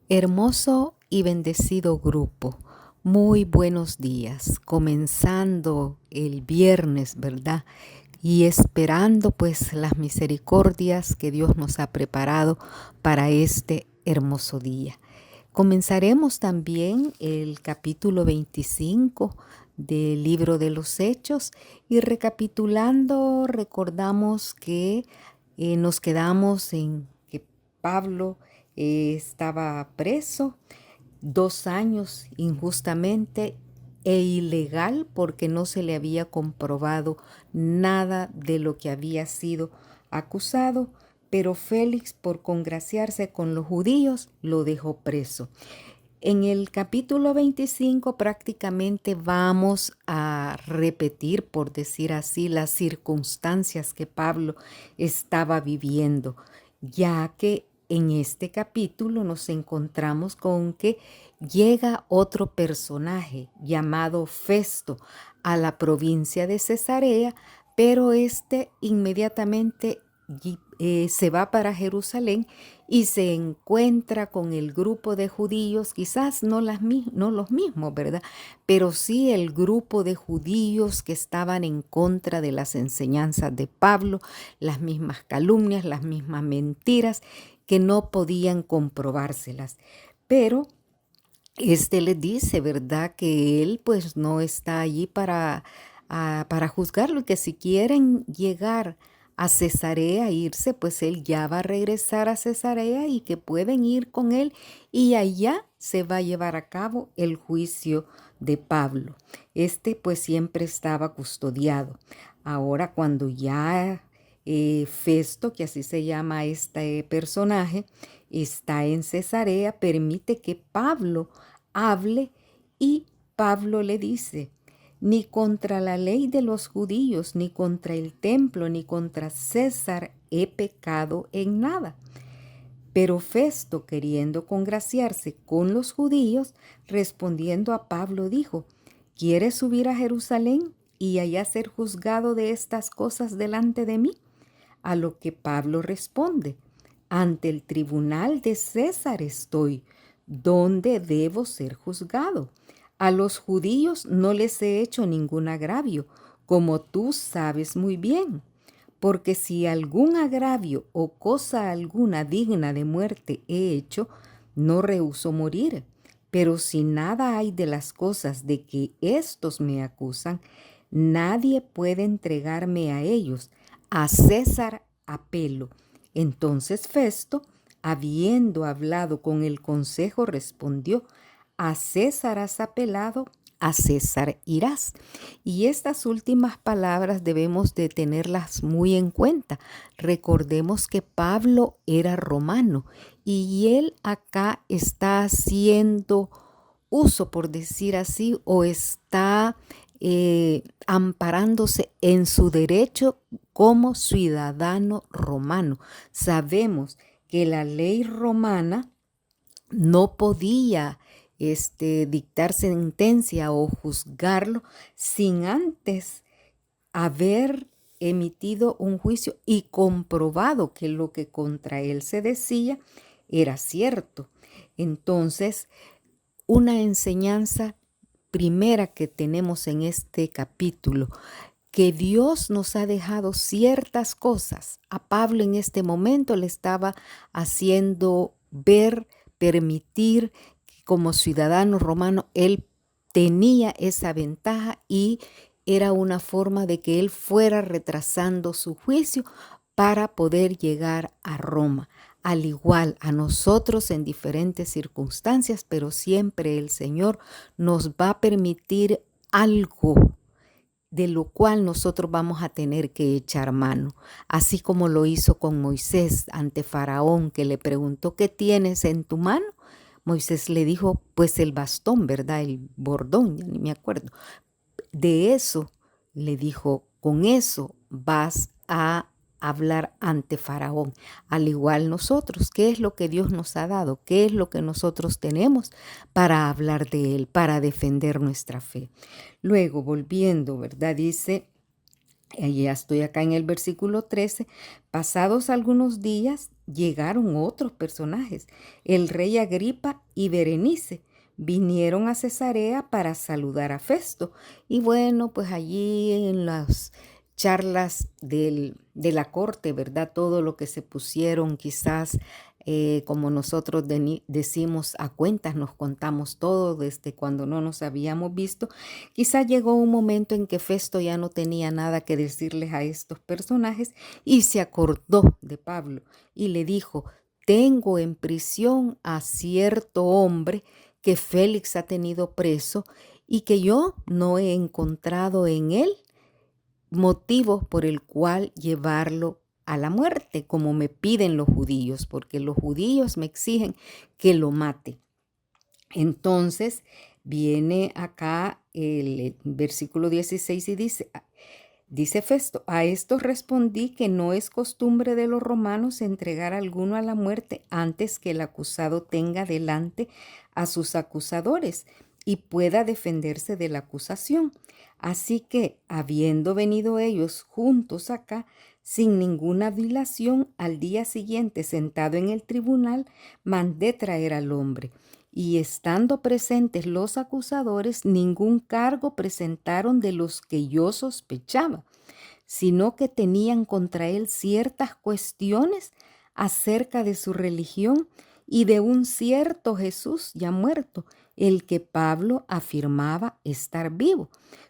Hermoso y bendecido grupo, muy buenos días, comenzando el viernes, ¿verdad? Y esperando pues las misericordias que Dios nos ha preparado para este hermoso día. Comenzaremos también el capítulo 25 del libro de los Hechos y recapitulando recordamos que nos quedamos en que Pablo estaba preso 2 años injustamente e ilegal porque no se le había comprobado nada de lo que había sido acusado, pero Félix, por congraciarse con los judíos, lo dejó preso. En el capítulo 25 prácticamente vamos a repetir, por decir así, las circunstancias que Pablo estaba viviendo, ya que en este capítulo nos encontramos con que llega otro personaje llamado Festo a la provincia de Cesarea, pero este inmediatamente se va para Jerusalén y se encuentra con el grupo de judíos, quizás no los mismos, ¿verdad? Pero sí el grupo de judíos que estaban en contra de las enseñanzas de Pablo, las mismas calumnias, las mismas mentiras que no podían comprobárselas. Pero este les dice, ¿verdad? Que él pues no está allí para juzgarlo y que si quieren llegar a Cesarea, irse, pues él ya va a regresar a Cesarea y que pueden ir con él y allá se va a llevar a cabo el juicio de Pablo. Este pues siempre estaba custodiado. Ahora cuando ya Festo, que así se llama este personaje, está en Cesarea, permite que Pablo hable y Pablo le dice: ni contra la ley de los judíos, ni contra el templo, ni contra César he pecado en nada. Pero Festo, queriendo congraciarse con los judíos, respondiendo a Pablo, dijo: ¿quieres subir a Jerusalén y allá ser juzgado de estas cosas delante de mí? A lo que Pablo responde: ante el tribunal de César estoy, donde debo ser juzgado. A los judíos no les he hecho ningún agravio, como tú sabes muy bien, porque si algún agravio o cosa alguna digna de muerte he hecho, no rehúso morir. Pero si nada hay de las cosas de que éstos me acusan, nadie puede entregarme a ellos. A César apelo. Entonces Festo, habiendo hablado con el consejo, respondió: a César has apelado, a César irás. Y estas últimas palabras debemos de tenerlas muy en cuenta. Recordemos que Pablo era romano y él acá está haciendo uso, por decir así, o está amparándose en su derecho como ciudadano romano. Sabemos que la ley romana no podía dictar sentencia o juzgarlo sin antes haber emitido un juicio y comprobado que lo que contra él se decía era cierto. Entonces, una enseñanza primera que tenemos en este capítulo, que Dios nos ha dejado ciertas cosas. A Pablo en este momento le estaba haciendo ver, permitir que como ciudadano romano él tenía esa ventaja y era una forma de que él fuera retrasando su juicio para poder llegar a Roma. Al igual a nosotros en diferentes circunstancias, pero siempre el Señor nos va a permitir algo de lo cual nosotros vamos a tener que echar mano, así como lo hizo con Moisés ante Faraón, que le preguntó: ¿qué tienes en tu mano? Moisés le dijo: pues el bastón, ¿verdad? El bordón, ya ni me acuerdo. De eso le dijo: con eso vas a hablar ante Faraón. Al igual nosotros, ¿qué es lo que Dios nos ha dado? ¿Qué es lo que nosotros tenemos para hablar de Él, para defender nuestra fe? Luego, volviendo, ¿verdad? Dice, ya estoy acá en el versículo 13, pasados algunos días, llegaron otros personajes, el rey Agripa y Berenice. Vinieron a Cesarea para saludar a Festo. Y bueno, pues allí en las charlas de la corte, ¿verdad? Todo lo que se pusieron quizás, como nosotros decimos, a cuentas, nos contamos todo desde cuando no nos habíamos visto. Quizás llegó un momento en que Festo ya no tenía nada que decirles a estos personajes y se acordó de Pablo y le dijo: tengo en prisión a cierto hombre que Félix ha tenido preso y que yo no he encontrado en él motivo por el cual llevarlo a la muerte, como me piden los judíos, porque los judíos me exigen que lo mate. Entonces viene acá el versículo 16 y dice Festo: a esto respondí que no es costumbre de los romanos entregar a alguno a la muerte antes que el acusado tenga delante a sus acusadores y pueda defenderse de la acusación. Así que, habiendo venido ellos juntos acá, sin ninguna dilación, al día siguiente, sentado en el tribunal, mandé traer al hombre. Y estando presentes los acusadores, ningún cargo presentaron de los que yo sospechaba, sino que tenían contra él ciertas cuestiones acerca de su religión y de un cierto Jesús ya muerto, el que Pablo afirmaba estar vivo.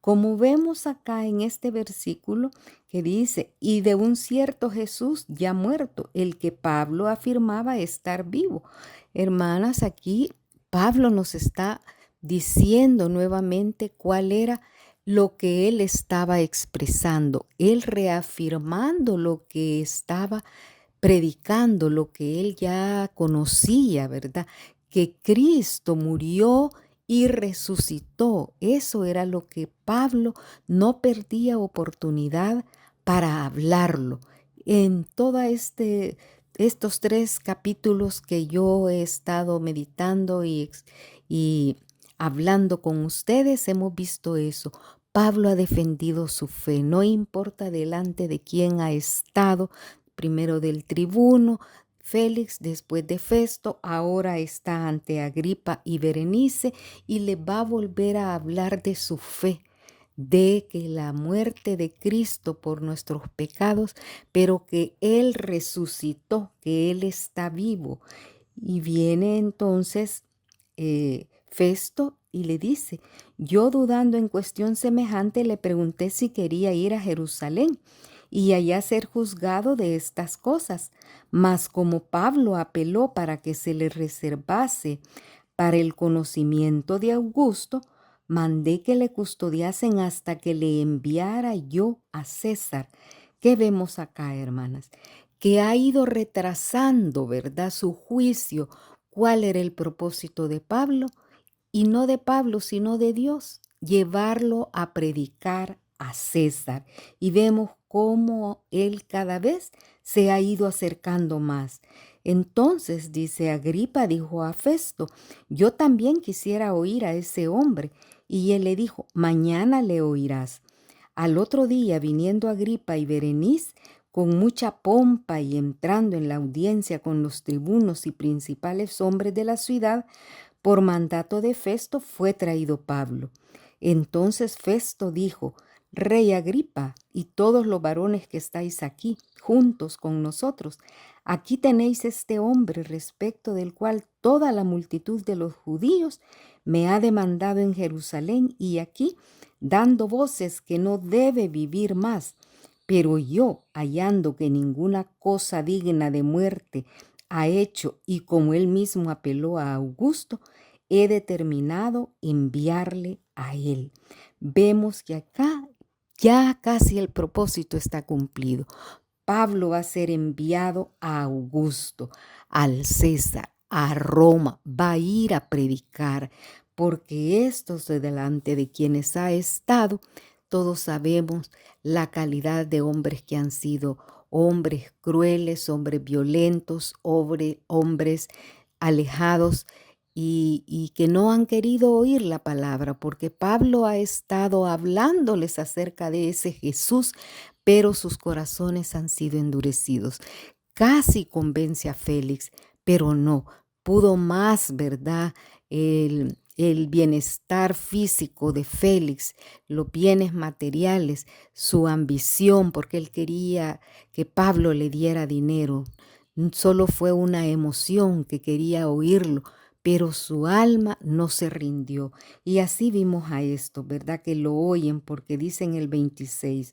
Como vemos acá en este versículo que dice, y de un cierto Jesús ya muerto, el que Pablo afirmaba estar vivo. Hermanas, aquí Pablo nos está diciendo nuevamente cuál era lo que él estaba expresando, él reafirmando lo que estaba predicando, lo que él ya conocía, ¿verdad? Que Cristo murió y resucitó. Eso era lo que Pablo no perdía oportunidad para hablarlo. En todos estos 3 capítulos que yo he estado meditando y hablando con ustedes, hemos visto eso. Pablo ha defendido su fe, no importa delante de quién ha estado, primero del tribuno Félix, después de Festo, ahora está ante Agripa y Berenice y le va a volver a hablar de su fe, de que la muerte de Cristo por nuestros pecados, pero que Él resucitó, que Él está vivo. Y viene entonces Festo y le dice: yo dudando en cuestión semejante le pregunté si quería ir a Jerusalén y allá ser juzgado de estas cosas. Mas como Pablo apeló para que se le reservase para el conocimiento de Augusto, mandé que le custodiasen hasta que le enviara yo a César. ¿Qué vemos acá, hermanas? Que ha ido retrasando, ¿verdad?, su juicio. ¿Cuál era el propósito de Pablo? Y no de Pablo, sino de Dios, llevarlo a predicar a César. Y vemos cómo él cada vez se ha ido acercando más. Entonces, dice Agripa, dijo a Festo: yo también quisiera oír a ese hombre. Y él le dijo: mañana le oirás. Al otro día, viniendo Agripa y Berenice, con mucha pompa y entrando en la audiencia con los tribunos y principales hombres de la ciudad, por mandato de Festo fue traído Pablo. Entonces Festo dijo: Rey Agripa y todos los varones que estáis aquí juntos con nosotros, aquí tenéis este hombre respecto del cual toda la multitud de los judíos me ha demandado en Jerusalén y aquí dando voces que no debe vivir más. Pero yo, hallando que ninguna cosa digna de muerte ha hecho y como él mismo apeló a Augusto, he determinado enviarle a él. Vemos que acá ya casi el propósito está cumplido. Pablo va a ser enviado a Augusto, al César, a Roma, va a ir a predicar, porque estos de delante de quienes ha estado, todos sabemos la calidad de hombres que han sido hombres crueles, hombres violentos, hombres alejados y que no han querido oír la palabra, porque Pablo ha estado hablándoles acerca de ese Jesús, pero sus corazones han sido endurecidos. casi convence a Félix, pero no, pudo más, ¿verdad? El bienestar físico de Félix, los bienes materiales, su ambición, porque él quería que Pablo le diera dinero. Solo fue una emoción que quería oírlo, pero su alma no se rindió. Y así vimos a esto, ¿verdad? Que lo oyen porque dice en el 26,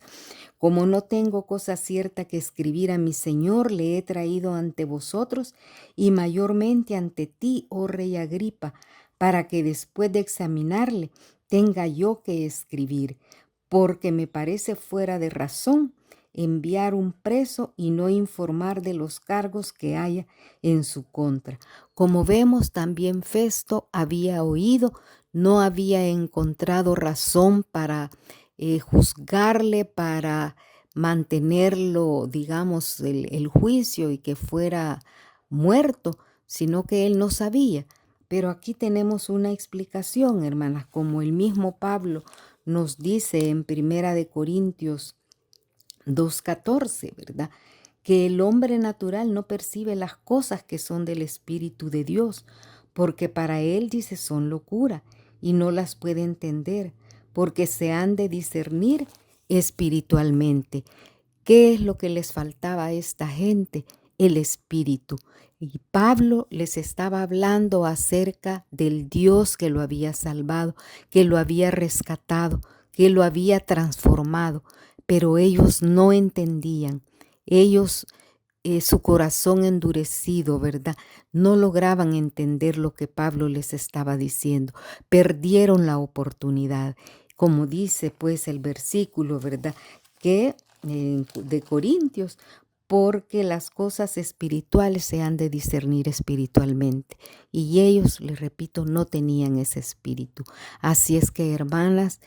como no tengo cosa cierta que escribir a mi Señor, le he traído ante vosotros y mayormente ante ti, oh rey Agripa, para que después de examinarle tenga yo que escribir, porque me parece fuera de razón enviar un preso y no informar de los cargos que haya en su contra. Como vemos, también Festo había oído, no había encontrado razón para juzgarle, para mantenerlo, digamos, el juicio y que fuera muerto, sino que él no sabía. Pero aquí tenemos una explicación, hermanas, como el mismo Pablo nos dice en Primera de Corintios 2:14, ¿verdad? Que el hombre natural no percibe las cosas que son del Espíritu de Dios, porque para él, dice, son locura y no las puede entender, porque se han de discernir espiritualmente. ¿Qué es lo que les faltaba a esta gente? El Espíritu. Y Pablo les estaba hablando acerca del Dios que lo había salvado, que lo había rescatado, que lo había transformado, pero ellos no entendían. Ellos, su corazón endurecido, ¿verdad? No lograban entender lo que Pablo les estaba diciendo. Perdieron la oportunidad. Como dice pues el versículo, ¿verdad? Que de Corintios, porque las cosas espirituales se han de discernir espiritualmente. Y ellos, les repito, no tenían ese espíritu. Así es que, hermanas,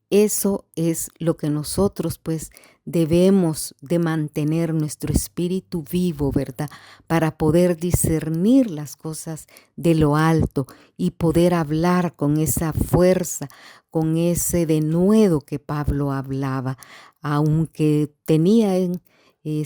eso es lo que nosotros pues debemos de mantener nuestro espíritu vivo, ¿verdad? Para poder discernir las cosas de lo alto y poder hablar con esa fuerza, con ese denuedo que Pablo hablaba, aunque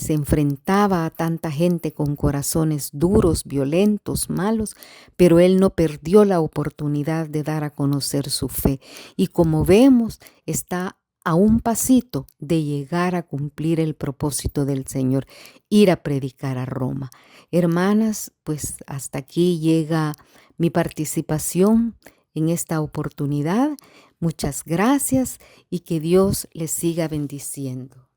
se enfrentaba a tanta gente con corazones duros, violentos, malos, pero él no perdió la oportunidad de dar a conocer su fe. Y como vemos, está a un pasito de llegar a cumplir el propósito del Señor, ir a predicar a Roma. Hermanas, pues hasta aquí llega mi participación en esta oportunidad. Muchas gracias y que Dios les siga bendiciendo.